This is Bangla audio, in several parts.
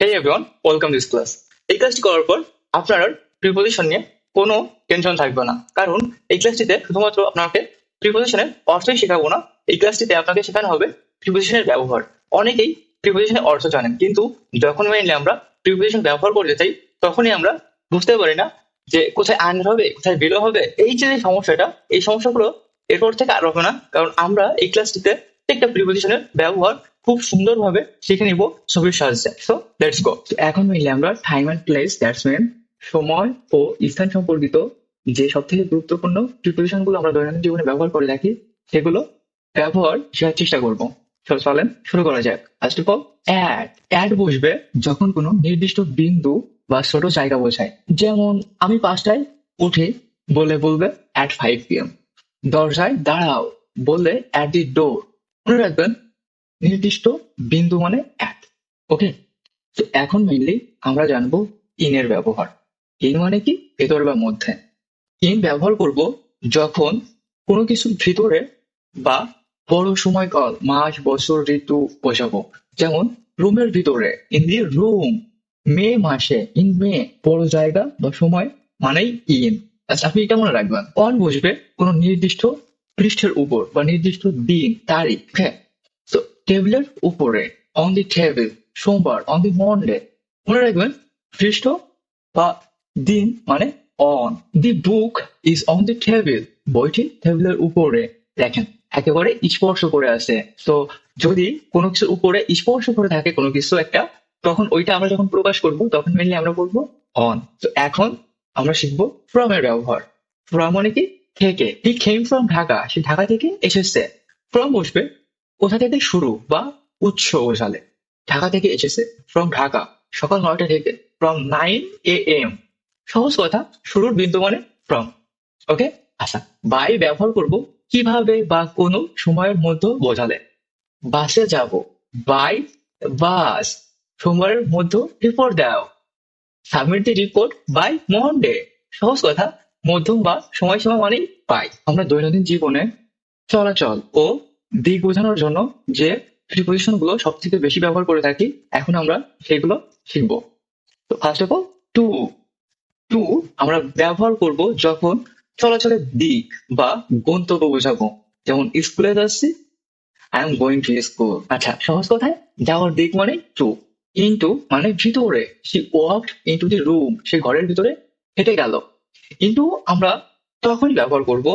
Hey everyone, welcome this class. এই ক্লাসটি করার পর আপনার আর প্রিপোজিশন নিয়ে কোনো টেনশন থাকবে না, কারণ এই ক্লাসটিতে শুধুমাত্র আপনাকে প্রিপোজিশনের অর্থই শেখাবো না, এই ক্লাসটিতে আপনাকে শেখানো হবে প্রিপোজিশনের ব্যবহার। অনেকেই প্রিপোজিশনের অর্থ জানেন, কিন্তু যখন মেইনলি আমরা প্রিপোজিশন ব্যবহার করতে চাই তখনই আমরা বুঝতে পারি না যে কোথায় আন্ডার হবে, কোথায় বিলো হবে। এই যে সমস্যাটা, এই সমস্যাগুলো এরপর থেকে আর হবে না, কারণ আমরা এই ক্লাসটিতে প্রত্যেকটা প্রিপোজিশনের ব্যবহার খুব সুন্দরভাবে শিখে নিব ছবির সাহায্যে। So let's go. এখন মেইনলি আমরা time and place, that's mean সময় ও স্থান সম্পর্কিত যে সব থেকে গুরুত্বপূর্ণ প্রিপোজিশন গুলো আমরা দৈনন্দিন জীবনে ব্যবহার করে থাকি সেগুলো ব্যবহার শেখার চেষ্টা করব। চলেন শুরু করা যাক। First of all, at. At বসবে যখন কোনো নির্দিষ্ট বিন্দু বা ছোট জায়গা বোঝায়। যেমন আমি 5টায় উঠি বলে বলবে অ্যাট 5 PM। দরজায় দাঁড়াও বললে অ্যাট দি ডোর। মনে রাখবেন, নির্দিষ্ট বিন্দু মানে অ্যাট। ওকে, তো এখন মেইনলি আমরা জানবো ইনের ব্যবহার। ইন মানে কি? ভেতর বা মধ্যে। ইন ব্যবহার করব যখন কোনো কিছুর ভিতরে বা বড় সময়কাল, মাস, বছর, ঋতু বোঝাবো। যেমন রুমের ভিতরে, ইন দি রুম। মে মাসে, ইন মে। বড় জায়গা বা সময় মানেই ইন। আচ্ছা, আপনি এটা মনে রাখবেন। অন বসবে কোনো নির্দিষ্ট পৃষ্ঠের উপর বা নির্দিষ্ট দিন, তারিখ। হ্যাঁ, তো টেবিলের উপরে, অন দি টেবিল। সোমবার, অন দি মন্ডে। মনে রাখবেন, পৃষ্ঠ বা দিন মানে on. The book is on the table. বইটি টেবিলের উপরে। দেখেন, একেবারে স্পর্শ করে আছে। তো যদি কোনো কিছুর উপরে স্পর্শ করে থাকে কোনো কিছু একটা, তখন ওইটা আমরা যখন প্রকাশ করব তখন মেনলি আমরা বলবো অন। তো এখন আমরা শিখবো ফ্রম এর ব্যবহার। ফ্রম মানে কি? থেকে। হি কেম ফ্রম ঢাকা, সে ঢাকা থেকে এসেছে। ফ্রম বসবে কোথা থেকে শুরু বা উৎস বোঝালে। ঢাকা থেকে এসেছে, ফ্রম ঢাকা। সকাল 9টা থেকে, ফ্রম 9 AM। সহজ কথা, শুরুর বিন্দু মানে ফ্রম। ওকে, আচ্ছা। বাই ব্যবহার করব কিভাবে বা কোনো সময়ের মধ্যে বোঝালে। বাসে যাব, বাই বাস। সোমবারের মধ্যে রিপোর্ট দাও, submit the report by Monday. সহজ কথা, মধ্যম বা সময়সীমা মানেই বাই। আমরা দৈনন্দিন জীবনে চলাচল ও দিক বোঝানোর জন্য যে প্রিপোজিশন গুলো সব থেকে বেশি ব্যবহার করে থাকি, এখন আমরা সেগুলো শিখবো। তো first of all, to. To আমরা ব্যবহার করব যখন চলাচলের দিক বা গন্তব্য বোঝাবো। যেমন স্কুলে যাচ্ছি, I am going to school. আচ্ছা, সহজ কথায় যাওয়ার দিক মানে টু। ইনটু মানে ভিতরে, she walked into the room, সে ঘরের ভিতরে হেঁটে গেল। কিন্তু আমরা তখনই ব্যবহার করব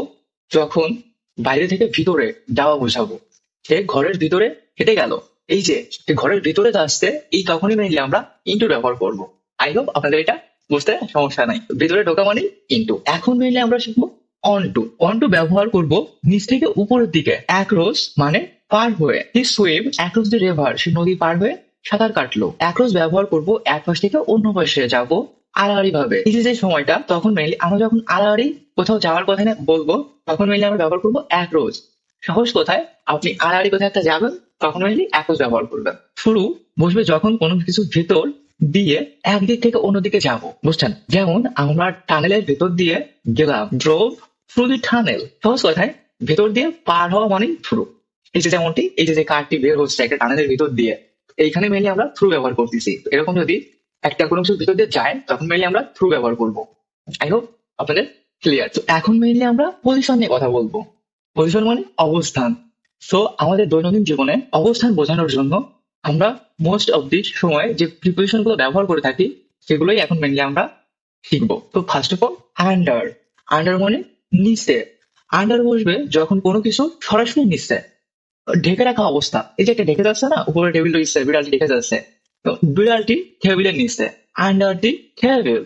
যখন বাইরে থেকে ভিতরে যাওয়া বোঝাবো। সে ঘরের ভিতরে হেঁটে গেল, এই যে সে ঘরের ভিতরে যাচ্ছে, এই তখনই মেনলি আমরা ইনটু ব্যবহার করব। আই হোপ আপনাদের এটা বুঝতে সমস্যা নাই। ভিতরে ঢোকা মানে ইনটু। এখন মেনলি আমরা শিখবো অন টু। অন টু ব্যবহার করব নিচ থেকে উপরের দিকে। অ্যাক্রস মানে পার হয়ে। হি সুইম অ্যাক্রস দি রিভার, সে নদী পার হয়ে সাঁতার কাটলো। অ্যাক্রস ব্যবহার করব এক পাশ থেকে অন্য পাশে যাব আড়াআড়ি ভাবে। এই যে সময়টা, তখন মেনলি আমরা যখন আড়াআড়ি কোথাও যাওয়ার কথা না বলবো, তখন মেনলি আমরা ব্যবহার করবো অ্যাক্রস। সহজ কথায়, আপনি আড়াআড়ি কোথাও একটা যাবেন, তখন মেনলি অ্যাক্রস ব্যবহার করবেন। শুরু বসবে যখন কোনো কিছুর ভেতর দিয়ে একদিক থেকে অন্যদিকে যাব, বুঝছেন? যেমন আমরা টানেলের ভেতর দিয়ে গেলাম, ড্রোভ থ্রু দি টানেল। সহজ কথায়, ভেতর দিয়ে পার হওয়া মানে থ্রু। এই যে যেমনটি, এই যে কারটি বের হচ্ছে একটা টানেলের ভিতর দিয়ে, এইখানে মেনলি আমরা থ্রু ব্যবহার করতেছি। তো এরকম যদি একটা কোনো কিছুর ভিতর দিয়ে যায়, তখন মেনলি আমরা থ্রু ব্যবহার করবো। আই হোপ আপনাদের ক্লিয়ার। তো এখন মেনলি আমরা পজিশন নিয়ে কথা বলবো। পজিশন মানে অবস্থান। সো আমাদের দৈনন্দিন জীবনে অবস্থান বোঝানোর জন্য আমরা মোস্ট অফ দি সময় যে প্রিপোজিশন গুলো ব্যবহার করে থাকি, সেগুলোই এখন মেনলি আমরা শিখবো। তো first of all, under. Under মানে নিচে। আন্ডার বসবে যখন কোনো কিছু সরাসরি নিচে ঢেকে রাখা অবস্থা। এই যে একটা ঢেকে যাচ্ছে না, উপরে টেবিল রয়েছে, বিড়ালটি ঢেকে যাচ্ছে, তো বিড়ালটি টেবিলের নিচে, আন্ডার দি টেবিল।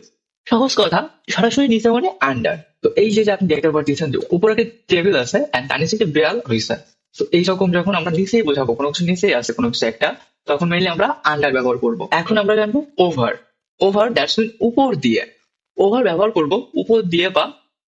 সহজ কথা, সরাসরি নিচে মানে আন্ডার। তো এই যে আপনি দেখতে পাচ্ছেন যে উপরে একটা টেবিল আছে এন্ড তার নিচে একটা বিড়াল রয়েছে। তো এইরকম যখন আমরা নিচেই বোঝাবো কোনো কিছু নিচেই আছে কোনো কিছু একটা, তখন মেনলি আমরা আন্ডার ব্যবহার করব। এখন আমরা জানবো ওভার। ওভার দ্যাটস মিন উপর দিয়ে। ওভার ব্যবহার করব উপর দিয়ে বা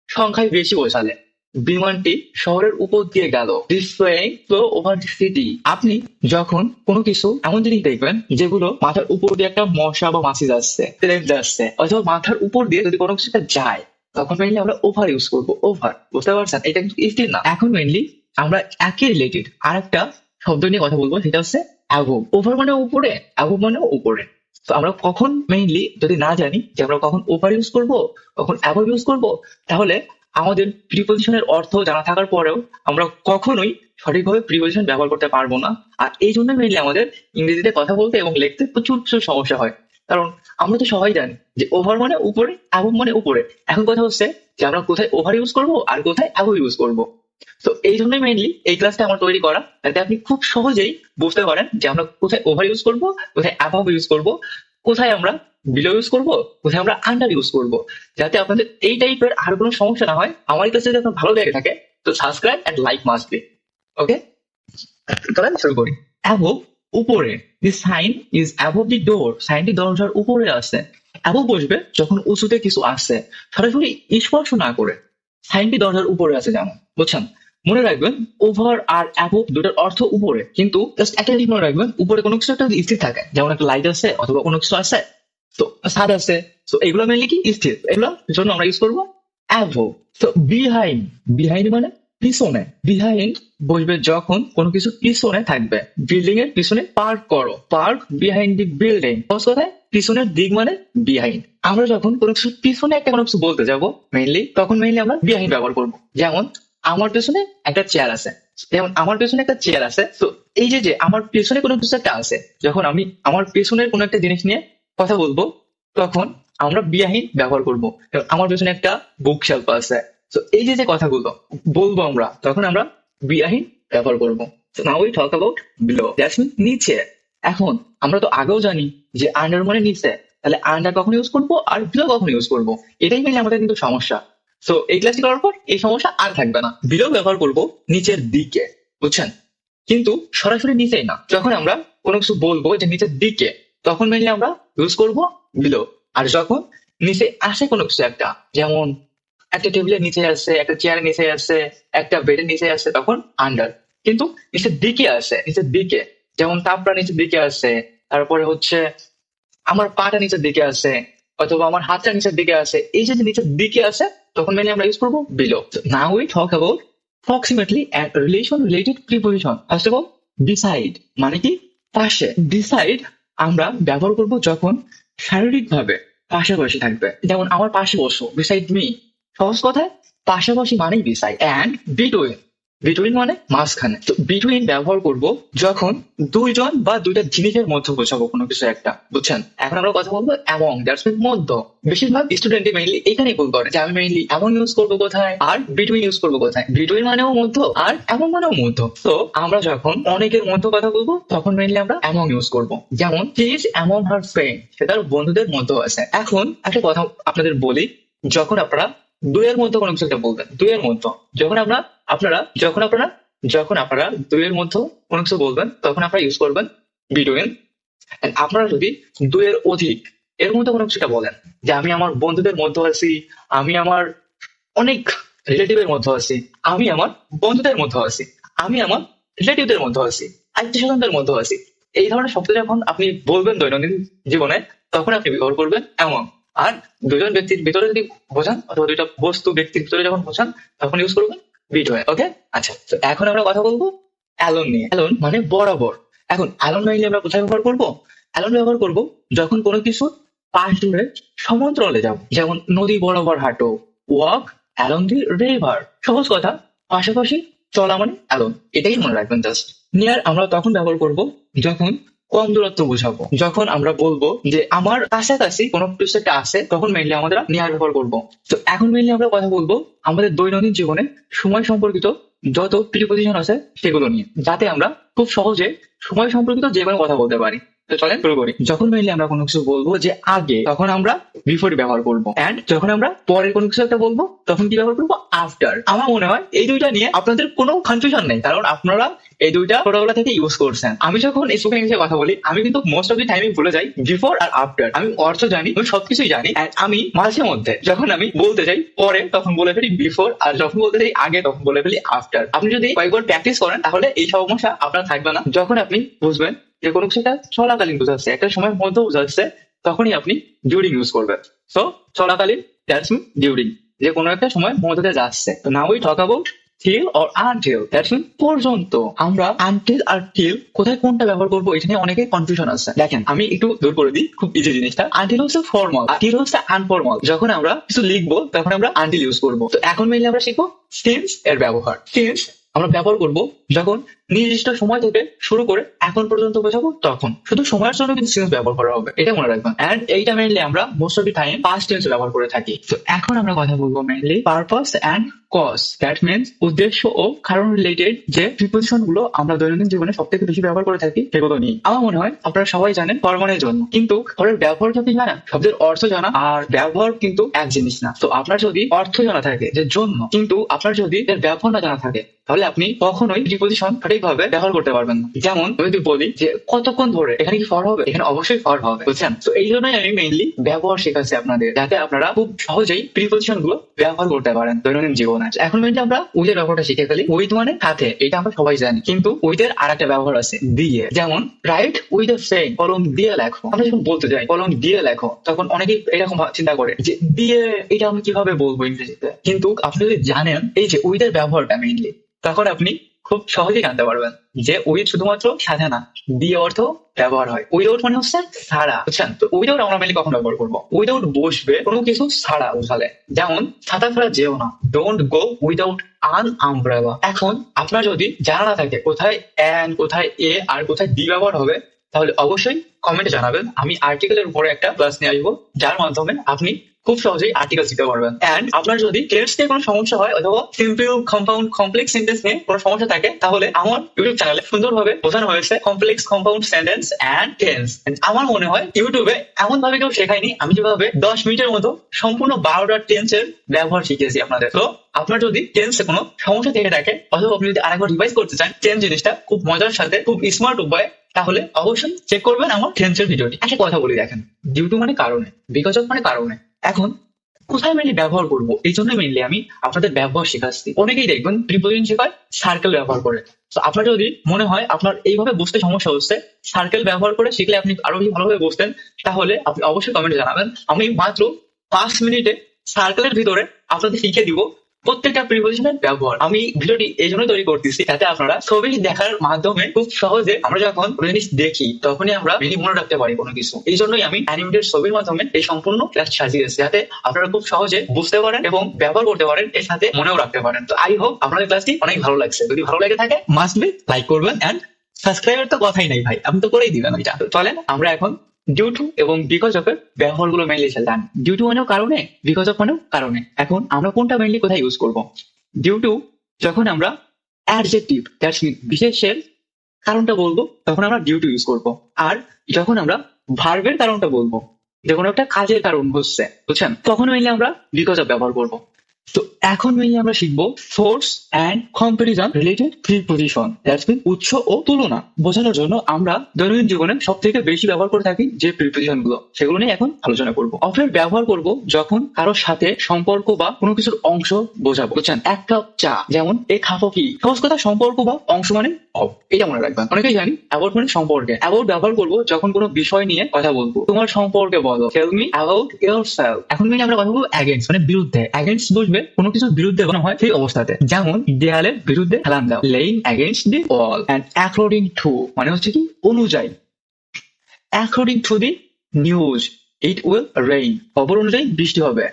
সংখ্যায় বেশি বোঝালে। বিমানটি শহরের উপর দিয়ে গেল, this train flow over the city. আপনি যখন কোনো কিছু এমন জিনিস দেখবেন যেগুলো মাথার উপর দিয়ে একটা মশা বা মাছি যাচ্ছে, প্লেন যাচ্ছে, অথবা মাথার উপর দিয়ে যদি কোনো কিছু একটা যায়, তখন মেনলি আমরা ওভার ইউজ করবো। ওভার, বুঝতে পারছেন? এটা কিন্তু ইজি না। এখন মেনলি আমরা একই রিলেটেড আর একটা শব্দ নিয়ে কথা বলবো, সেটা হচ্ছে অ্যাবোভ। ওভার মানে উপরে, অ্যাবোভ মানে উপরে। তো আমরা কখন মেইনলি যদি না জানি যে আমরা কখন ওভার ইউজ করবো কখন অ্যাবভ ইউজ করবো, তাহলে আমাদের প্রিপোজিশনের অর্থ জানা থাকার পরেও আমরা কখনোই সঠিকভাবে প্রিপোজিশন ব্যবহার করতে পারবো না। আর এই জন্য মেইনলি আমাদের ইংরেজিতে কথা বলতে এবং লিখতে প্রচুর প্রচুর সমস্যা হয়। কারণ আমরা তো সবাই জানি যে ওভার মানে উপরে, অ্যাবভ মানে উপরে। এখন কথা হচ্ছে যে আমরা কোথায় ওভার ইউজ করবো আর কোথায় অ্যাবভ ইউজ করবো। তো এই জন্যই মেইনলি এই ক্লাসটা আমার তৈরি করা, যাতে আপনি খুব সহজেই বুঝতে পারেন যে আমরা কোথায় ওভার ইউজ করবো, কোথায় অ্যাবভ ইউজ করবো, কোথায় আমরা বিলো ইউজ করবো, কোথায় আমরা আন্ডার ইউজ করবো, যাতে আপনাদের এই টাইপের আর কোনো সমস্যা না হয়। আমার কাছে যদি আপনার ভালো লেগে থাকে তো subscribe and like must be. Okay, তাহলে শুরু করি। অ্যাবভ উপরে, the sign is above the door, সাইনটি দরজার উপরে আছে। অ্যাবভ বসবে যখন উঁচুতে কিছু আসছে, সরাসরি স্পর্শ না করে। সাইনটি দরজার উপরে আছে যেমন, বুঝছেন? মনে রাখবেন ওভার আর অ্যাবভ দুটার অর্থ উপরে, কিন্তু জাস্ট একটা জিনিস মনে রাখবেন, উপরে কোনো কিছু একটা স্থির থাকে, যেমন একটা লাইট আছে অথবা কোনো কিছু আছে, তো ছাদ আছে, তো এগুলো মেনলি কি স্থির, এগুলোর জন্য আমরা ইউজ করবো অ্যাবভ। তো বিহাইন্ড, বিহাইন্ড মানে পিছনে। বিহাইন্ড বসবে যখন কোনো কিছু পিছনে থাকবে। বিল্ডিং এর পিছনে পার্ক করো, পার্ক বিহাইন্ড দি বিল্ডিং। কথায় পিছনের দিক মানে বিহাইন্ড। আমরা যখন কোনো কিছু পিছনে একটা কোনো কিছু বলতে যাব মেইনলি, তখন মেইনলি আমরা বিহাইন্ড ব্যবহার করবো। যেমন আমার পেছনে একটা চেয়ার আছে, যেমন আমার পেছনে একটা চেয়ার আছে, তো এই যে আমার পেছনে কোনো কিছু একটা আছে, যখন আমি আমার পেছনের কোনো একটা জিনিস নিয়ে কথা বলবো তখন আমরা বিহাইন্ড ব্যবহার করবো। যেমন আমার পেছনে একটা বুক শেলফ আছে, তো এই যে কথাগুলো বলবো আমরা, তখন আমরা বিহাইন্ড ব্যবহার করবো। Now we talk about below, that's mean নিচে। এখন আমরা তো আগেও জানি যে আন্ডার মানে নিচে, তাহলে আন্ডার কখন ইউজ করবো আর বিলো কখন ইউজ করবো, এটাই মেইনলি আমাদের কিন্তু সমস্যা। তো এই ক্লাসটি করার পর এই সমস্যা আর থাকবে না। বিলো ব্যবহার করবো নিচের দিকে, বুঝছেন? কিন্তু সরাসরি নিচেই না। যখন আমরা কোনো কিছু বলবো যে নিচের দিকে, তখন মেইনলি আমরা ইউজ করবো বিলো। আর যখন নিচে আসে কোনো কিছু একটা, যেমন একটা টেবিলের নিচে আছে, একটা চেয়ারের নিচে আছে, একটা বেডের নিচে আছে, তখন আন্ডার। কিন্তু নিচের দিকে আছে, নিচের দিকে, যেমন তাপটা নিচের দিকে আছে, তারপরে হচ্ছে আমার পাটা নিচের দিকে আছে, অথবা আমার হাতটা নিচের দিকে আছে, এই যে নিচের দিকে আছে, তখন মেনে আমরা ইউজ করবো below. Now we talk about proximately and relation related preposition. First of all beside মানে কি পাশে। ডিসাইড আমরা ব্যবহার করব যখন শারীরিক ভাবে পাশাপাশি থাকবে, যেমন আমার পাশে বসো, বিসাইড মি। সহজ কথায় পাশাপাশি মানেই বিসাইড। এন্ড বিটুইন, বিটুইন মানে মাঝখানে। তো বিটুইন ব্যবহার করব যখন দুইজন বা দুইটা জিনিসের মধ্যে বোঝাবো কোনো কিছু একটা, বুঝছেন? এখন আমরা কথা বলবো অ্যামং, দ্যাটস মিন মধ্য। বেশিরভাগ স্টুডেন্ট মেইনলি এখানেই ভুল করে যে আমি মেইনলি অ্যামং ইউজ করবো কোথায় আর বিটুইন ইউজ করবো কোথায়। বিটুইন মানেও মধ্য আর অ্যামং মানেও মধ্য। তো আমরা যখন অনেকের মধ্যে কথা বলবো তখন মেইনলি আমরা অ্যামং ইউজ করবো। যেমন he is among her friend, সে তার বন্ধুদের মধ্যে আছে। এখন একটা কথা আপনাদের বলি, যখন আপনারা দুইয়ের মধ্যে কোনো কিছু একটা বলবেন, দুইয়ের মধ্যে, যখন আপনারা দুইয়ের মধ্যে কোনো কিছু বলবেন তখন আপনারা ইউজ করবেন বিটুইন। আপনারা যদি দুইয়ের অধিক এর মধ্যে কোনো কিছুটা বলেন, যে আমি আমার বন্ধুদের মধ্যে আছি, আমি আমার অনেক রিলেটিভের মধ্যে আছি, আমি আমার বন্ধুদের মধ্যে আছি, আমি আমার রিলেটিভদের মধ্যে আছি, আত্মীয় স্বজনদের মধ্যে আছি, এই ধরনের শব্দ যখন আপনি বলবেন দৈনন্দিন জীবনে, তখন আপনি ব্যবহার করবেন এমন। আর দুজন ব্যক্তির ভিতরে যদি বোঝান, অথবা দুইটা বস্তু ব্যক্তির ভিতরে যখন বোঝান, তখন ইউজ করবেন বিটুইন। ওকে, আচ্ছা। তো এখন আমরা কথা বলবো অ্যালোন নিয়ে। অ্যালোন মানে বরাবর। এখন অ্যালোন মাইলে আমরা কোথায় ব্যবহার করবো? অ্যালোন ব্যবহার করবো যখন কোনো কিছু পাশ ধরে সমান্তরালে যাবো, যেমন নদী বরাবর হাঁটো, ওয়াক অ্যালং দি রিভার। সহজ কথা, পাশাপাশি চলা মানে অ্যালোন, এটাই মনে রাখবেন জাস্ট। নিয়ার আমরা তখন ব্যবহার করব যখন কম দূরত্ব বোঝাবো। যখন আমরা বলবো যে আমার কাছাকাছি কোনো কিছু একটা আছে, তখন মেইনলি আমরা নিয়ার ব্যবহার করবো। তো এখন মেইনলি আমরা কথা বলবো আমাদের দৈনন্দিন জীবনে সময় সম্পর্কিত যত প্রিপোজিশন আছে সেগুলো নিয়ে, যাতে আমরা খুব সহজে সময় সম্পর্কিত যে কোনো কথা বলতে পারি। তো চলেন শুরু করি। যখন মেইনলি আমরা কোনো কিছু বলবো যে আগে, তখন আমরা বিফোর ব্যবহার করবো। এন্ড যখন আমরা পরে কোনো কিছু একটা বলবো, তখন কি ব্যবহার করবো? আফটার। আমার মনে হয় এই দুইটা নিয়ে আপনাদের কোনো কনফিউশন নেই, কারণ আপনারা এই দুইটা ছোটবেলা থেকে ইউজ করছেন। আমি যখন স্পোকেন ইংলিশে কথা বলি, আমি কিন্তু মোস্ট অফ দি টাইম ভুলে যাই বিফোর আর আফটার। আমি অর্থ জানি, আমি সবকিছুই জানি, and আমি মাঝে মধ্যে যখন আমি বলতে যাই পরে, তখন বলে ফেলি বিফোর, আর যখন বলতে যাই আগে, তখন বলে ফেলি আফটার। আপনি যদি কয়েকবার প্র্যাকটিস করেন, তাহলে এই সমস্যা আপনার থাকবে না। যখন আপনি বুঝবেন যে কোনো কিছুটা চলাকালীন বোঝাচ্ছে, একটা সময়ের মধ্যে বোঝাচ্ছে, তখনই আপনি ডিউরিং ইউজ করবেন। সো চলাকালীন, দ্যাটস মিন ডিউরিং, যে কোনো একটা সময় মধ্যে যাচ্ছে। তো now we talk about till or until that's mean পর্যন্ত। আমরা until আর till কোথায় কোনটা ব্যবহার করবো এটা নিয়ে অনেকের কনফিউশন আছে। দেখেন আমি একটু দূর করে দিই, খুব ইজি জিনিসটা। until হচ্ছে ফর্মাল, till হচ্ছে আনফর্মাল। যখন আমরা কিছু লিখবো তখন আমরা until ইউজ করবো। তো এখন মেইনলি আমরা শিখবো since এর ব্যবহার। since আমরা ব্যবহার করব যখন নির্দিষ্ট সময় থেকে শুরু করে এখন পর্যন্ত বোঝাবো, তখন শুধু সময়ের জন্য কিন্তু সিন্স ব্যবহার করা হবে, এটা মনে রাখবেন। এন্ড এইটা মেইনলি আমরা most of the time past tense ব্যবহার করে থাকি। তো এখন আমরা কথা বলবো mainly purpose and cause, that means উদ্দেশ্য ও কারণ রিলেটেড যে প্রিপোজিশন গুলো আমরা দৈনন্দিন জীবনে সব থেকে বেশি ব্যবহার করে থাকি সেগুলো নিয়ে। আমার মনে হয় আপনারা সবাই জানেন কর্মনের জন্য, কিন্তু ওদের ব্যবহার যদি জানেন, শব্দের অর্থ জানা আর ব্যবহার কিন্তু এক জিনিস না। তো আপনার যদি অর্থ জানা থাকে যে জন্য, কিন্তু আপনার যদি এর ব্যবহার না জানা থাকে তাহলে আপনি কখনোই প্রিপোজিশন সঠিকভাবে ব্যবহার করতে পারবেন না। যেমন আমি যদি বলি যে কতক্ষণ ধরে, এখানে কি ফর হবে? এখানে অবশ্যই ফর হবে, বুঝছেন? তো এই জন্যই আমি মেইনলি ব্যবহার শেখাচ্ছি আপনাদের, যাতে আপনারা খুব সহজেই প্রিপোজিশন গুলো ব্যবহার করতে পারেন দৈনন্দিন জীবনে। এখন মেইনলি আমরা উইথ এর ব্যবহারটা শিখে ফেলি। উইথ মানে সাথে, এটা আমরা সবাই জানি, কিন্তু উইথ এর আর একটা ব্যবহার আছে দিয়ে। যেমন রাইট উইথ এ পেন, কলম দিয়ে লেখো। আমরা যখন বলতে যাই কলম দিয়ে লেখো, তখন অনেকেই এরকম চিন্তা করে যে দিয়ে এটা আমি কিভাবে বলবো ইংরেজিতে। কিন্তু আপনি যদি জানেন এই যে উইথ এর ব্যবহারটা মেইনলি, তখন আপনি খুব সহজেই জানতে পারবেন যে উইথ শুধুমাত্র সাথে না, দিয়ে অর্থ ব্যবহার হয়। উইদাউট মানে হচ্ছে ছাড়া, বুঝছেন? তো উইদাউট আমরা মেনলি কখন ব্যবহার করবো? উইদাউট বসবে কোনো কিছু ছাড়া বোঝালে। যেমন ছাতা ছাড়া যেও না, don't go without an umbrella. এখন আপনার যদি জানা না থাকে কোথায় অ্যান, কোথায় এ আর কোথায় ডি ব্যবহার হবে, তাহলে অবশ্যই কমেন্টে জানাবেন। আমি আর্টিকেলের উপরে একটা ক্লাস নিয়ে আসবো, যার মাধ্যমে আপনি খুব সহজেই আর্টিকেল শিখতে পারবেন। এন্ড আপনার যদি টেন্স নিয়ে কোনো সমস্যা হয় অথবা সিম্পল, কম্পাউন্ড, কমপ্লেক্স সেন্টেন্স নিয়ে কোনো সমস্যা থাকে, তাহলে আমার ইউটিউব চ্যানেলে সুন্দরভাবে বোঝানো হয়েছে complex, compound sentence and tense. আমার মনে হয় ইউটিউবে এমন ভাবে কেউ শেখায়নি আমি যেভাবে 10 মিনিটের মতো সম্পূর্ণ 12টা টেন্সের ব্যবহার শিখিয়েছি আপনাদের। তো আপনার যদি টেন্সে কোনো সমস্যা থেকে থাকে অথবা আপনি যদি আরেকবার রিভাইজ করতে চান টেন্স জিনিসটা খুব মজার সাথে, খুব স্মার্ট উপায়, তাহলে অবশ্যই চেক করবেন আমার টেন্সের ভিডিওটি। একটা কথা বলি, দেখেন ডিউ টু মানে কারণে, বিকজ অফ মানে কারণে। এখন কোথায় মেনলি ব্যবহার করবো, এই জন্য মেনলি আমি আপনাদের ব্যবহার শেখাচ্ছি। অনেকেই দেখবেন প্রিপোজিশন শেখায় সার্কেল ব্যবহার করে। তো আপনার যদি মনে হয় আপনার এইভাবে বুঝতে সমস্যা হচ্ছে, সার্কেল ব্যবহার করে শিখলে আপনি আরো বেশি ভালোভাবে বুঝতেন, তাহলে আপনি অবশ্যই কমেন্টে জানাবেন। আমি মাত্র 5 মিনিটে সার্কেলের ভিতরে আপনাদের শিখিয়ে দিব প্রত্যেকটা প্রিপোজিশনের ব্যবহার। আমি ভিডিওটি এই জন্য তৈরি করতেছি যাতে আপনারা ছবি দেখার মাধ্যমে খুব সহজে, আমরা যখন কোনো জিনিস দেখি তখনই আমরা বেশি মনে রাখতে পারি কোনো কিছু। এই জন্যই আমি অ্যানিমেটেড ছবির মাধ্যমে এই সম্পূর্ণ ক্লাস সাজিয়েছি, যাতে আপনারা খুব সহজে বুঝতে পারেন এবং ব্যবহার করতে পারেন, এর সাথে মনেও রাখতে পারেন। তো আই হোপ আপনাদের ক্লাসটি অনেক ভালো লাগছে। যদি ভালো লাগে থাকে মাস্ট বি লাইক করবেন, এন্ড সাবস্ক্রাইবের তো কথাই নাই ভাই, আপনি তো করেই দিবেন ওইটা। তো চলেন আমরা এখন ডিউ টু এবং বিকজ অফ এর ব্যবহার গুলো মেনলি জানি। ডিউ টু মানেও কারণে, বিকজ অফ মানেও কারণে। এখন আমরা কোনটা মেনলি কোথায় ইউজ করবো? ডিউ টু যখন আমরা অ্যাডজেক্টিভ, দ্যাটস মিন বিশেষের কারণটা বলবো তখন আমরা ডিউ টু ইউজ করবো। আর যখন আমরা ভার্বের কারণটা বলবো, যে কোনো একটা কাজের কারণ হচ্ছে, বুঝছেন, তখন মেনলি আমরা বিকজ অফ ব্যবহার করবো। তো এখন মেনলি আমরা শিখবো source and comparison related preposition, that's mean উৎস ও তুলনা বোঝানোর জন্য আমরা দৈনন্দিন জীবনে সব থেকে বেশি ব্যবহার করে থাকি যে প্রিপোজিশন গুলো, সেগুলো নিয়ে এখন আলোচনা করবো। অফের ব্যবহার করব যখন কারোর সাথে সম্পর্ক বা কোনো কিছুর অংশ বোঝাবো, বুঝছেন? এক কাপ চা, যেমন এ খাবো কি, সহজ কথা সম্পর্ক বা অংশ মানে অফ, এটা মনে রাখবেন। অনেকেই জানি অ্যাবাউট মানে সম্পর্কে। অ্যাবাউট ব্যবহার করবো যখন কোনো বিষয় নিয়ে কথা বলবো, তোমার সম্পর্কে বলো, টেল মি অ্যাবাউট ইয়োরসেলফ। এখন মেনে আমরা কথা বলবো এগেইনস্ট মানে বিরুদ্ধে। এগেইনস্ট বুঝবে কোনো কিছুর বিরুদ্ধে বানানো হয় সেই অবস্থাতে, যেমন দেয়ালের বিরুদ্ধে হেলান দাও, laying against the wall. And according to মানে হচ্ছে কি অনুযায়ী, according to the news it will rain, খবর অনুযায়ী বৃষ্টি হবে।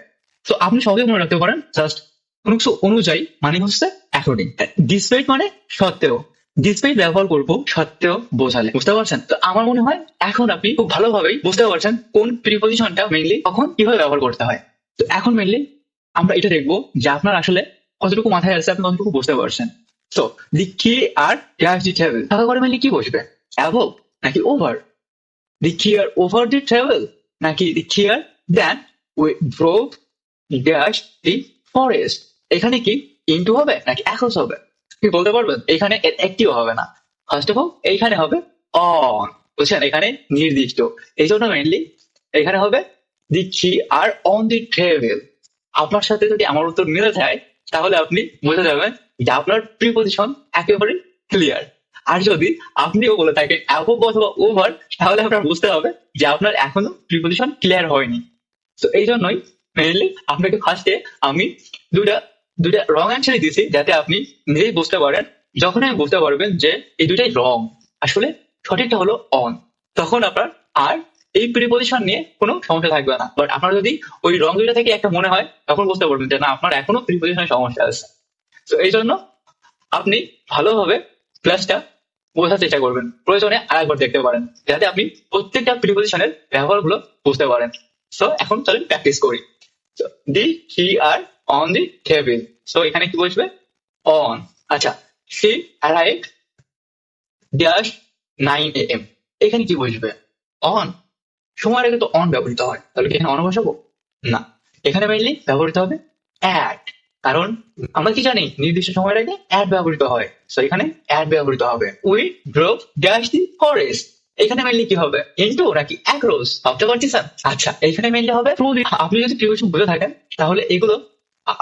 তো আপনি সহজে মনে রাখতে পারেন জাস্ট কোনো কিছু অনুযায়ী মানে হচ্ছে অ্যাকর্ডিং। ডিসপাইট মানে সত্ত্বেও, ডিসপাইট ব্যবহার করবো সত্ত্বেও বোঝালে, বুঝতে পারছেন? তো আমার মনে হয় এখন আপনি খুব ভালোভাবেই বুঝতে পারছেন কোন প্রিপোজিশনটা মেইনলি কখন কিভাবে ব্যবহার করতে হয়। তো এখন মেইনলি আমরা এটা দেখবো যে আপনার আসলে কতটুকু মাথায় আছে, আপনি কতটুকু বুঝতে পারছেন। তো দি কি আর ড্যাশ দি টেবিল, থাকা করে মেইনলি কি বসবে? অ্যাবভ নাকি over? The care over the travel নাকি the care then we drove dash the forest? এখানে কি ইনটু হবে নাকি অ্যাক্রস হবে? কি বলতে পারবেন? এখানে একটিও হবে না। ফার্স্ট অফ অল এইখানে হবে অন, বুঝছেন? এখানে নির্দিষ্ট, এই জন্য মেইনলি এখানে হবে দি কি আর অন দি ট্রাভেল। আপনার সাথে যদি আমার উত্তর মিলে যায় তাহলে আপনি বুঝে যাবেন যে আপনার প্রিপোজিশন একেবারে ক্লিয়ার। আর যদি আপনিও বলে থাকেন অ্যাবভ অথবা ওভার, তাহলে আপনার বুঝতে হবে যে আপনার এখনো প্রিপোজিশন ক্লিয়ার হয়নি। তো এই জন্যই মেইনলি আপনাকে ফার্স্টে আমি দুটা দুইটা রং অ্যান্সারই দিয়েছি যাতে আপনি নিজেই বুঝতে পারেন। যখন আপনি বুঝতে পারবেন যে এই দুইটাই রং, আসলে সঠিকটা হলো অন, তখন আপনার আর এই প্রিপোজিশন নিয়ে কোনো সমস্যা থাকবে না। বাট আপনার যদি ওই রং দুইটা থেকে একটা মনে হয়, তখন বুঝতে পারবেন যে না, আপনার এখনো প্রিপোজিশনের সমস্যা আছে। তো এই জন্য আপনি ভালোভাবে ক্লাসটা বোঝার চেষ্টা করবেন, প্রয়োজনে আরেকবার দেখতে পারেন, যাতে আপনি প্রত্যেকটা প্রিপোজিশনের ব্যবহারগুলো বুঝতে পারেন। সো এখন চলেন প্র্যাকটিস করি। দি হি আর অন দি টেবিল। সো এখানে কি বসবে? অন। আচ্ছা, সি অ্যারাইভ ড্যাশ 9 AM। এখানে কি বসবে? অন। সময়ের আগে তো অন ব্যবহৃত হয়, তাহলে কি এখানে অন বসাবো? না, এখানে মেইনলি ব্যবহৃত হবে অ্যাট। কারণ আমরা কি জানি, নির্দিষ্ট সময়ের আগে অ্যাট ব্যবহৃত হয়। সো এখানে অ্যাট ব্যবহৃত হবে। We drove dash the forest. এখানে মেইনলি কি হবে? ইনটু নাকি অ্যাক্রস? ভাবতে পারতেছেন? আচ্ছা, এখানে মেইনলি হবে থ্রু দি। আপনি যদি প্রিপোজিশন বুঝে থাকেন, তাহলে এগুলো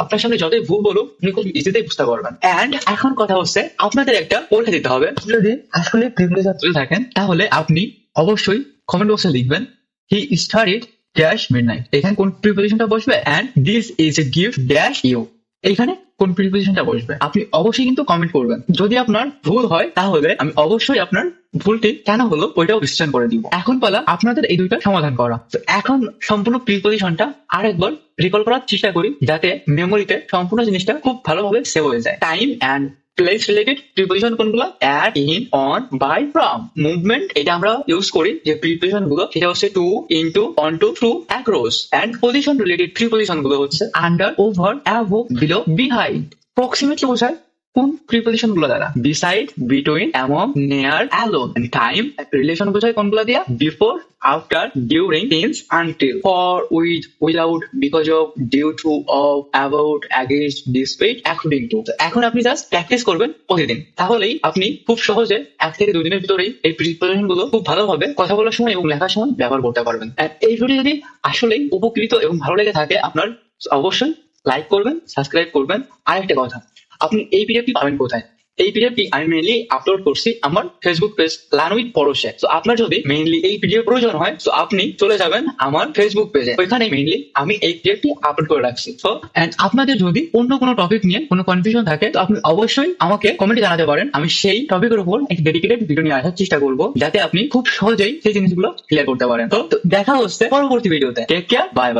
আপনার সামনে যতই ভুল বলুক, আপনি খুব ইজিতেই বুঝতে পারবেন। এন্ড এখন কথা হচ্ছে, আপনাদের একটা পরীক্ষা দিতে হবে। যদি আসলে প্রিপোজিশন বুঝে থাকেন, তাহলে আপনি অবশ্যই কমেন্ট বক্সে লিখবেন হি স্টাডিড ড্যাশ মিডনাইট। এখানে কোন প্রিপোজিশনটা বসবে? And this is a gift dash you. এখানে কোন প্রিপোজিশনটা বসবে আপনি অবশ্যই কিন্তু কমেন্ট করবেন। যদি আপনার ভুল হয়, তাহলে আমি অবশ্যই আপনার ভুলটি কেন হলো ওইটাও বিশ্লেষণ করে দিব। এখন পালা আপনাদের এই দুইটা সমাধান করা। তো এখন সম্পূর্ণ প্রিপোজিশনটা আরেকবার রিকল করার চেষ্টা করি, যাতে মেমোরিতে সম্পূর্ণ জিনিসটা খুব ভালোভাবে সেভ হয়ে যায়। Time and place related preposition কোনগুলো? At, in, on, by, from. Movement, এটা আমরা ইউজ করি যে প্রিপোজিশন গুলো, সেটা হচ্ছে to, into, onto, through, across. And position related preposition গুলো হচ্ছে under, over, above, below, behind. Proximately বোঝায় কোন প্রিপোজিশন গুলো দ্বারা? Beside, between, among, near, alone. Time relation বোঝায় কোনগুলো দিয়া? Before, after, during, since, until. For, with, without, because of, due to, of, about, against, despite, according to. এখন আপনি জাস্ট প্র্যাকটিস করবেন প্রতিদিন, তাহলেই আপনি খুব সহজে 1 থেকে 2 দিনের ভিতরেই এই প্রিপোজিশন গুলো খুব ভালোভাবে কথা বলার সময় এবং লেখার সময় ব্যবহার করতে পারবেন। আর এই ভিডিও যদি আসলেই উপকৃত এবং ভালো লেগে থাকে আপনার, অবশ্যই লাইক করবেন, সাবস্ক্রাইব করবেন। আরেকটা কথা, আপনি এই পিডিএফটি পাবেন কোথায়? এই পিডিএফটি আমি মেইনলি আপলোড করছি আমার ফেসবুক পেজ লার্ন উইথ পরশে। তো আপনার যদি মেইনলি এই পিডিএফ প্রয়োজন হয়, তো আপনি চলে যাবেন আমার ফেসবুক পেজে, ওইখানে মেইনলি আমি এই পিডিএফটি আপলোড করে রাখছি। তো আপনাদের যদি অন্য কোনো টপিক নিয়ে কোনো কনফিউশন থাকে, তো আপনি অবশ্যই আমাকে কমেন্টে জানাতে পারেন। আমি সেই টপিকের উপর একটি ডেডিকেটেড ভিডিও নিয়ে আসার চেষ্টা করবো, যাতে আপনি খুব সহজেই সেই জিনিসগুলো ক্লিয়ার করতে পারেন। তো দেখা হচ্ছে পরবর্তী ভিডিওতে। Take care, bye by.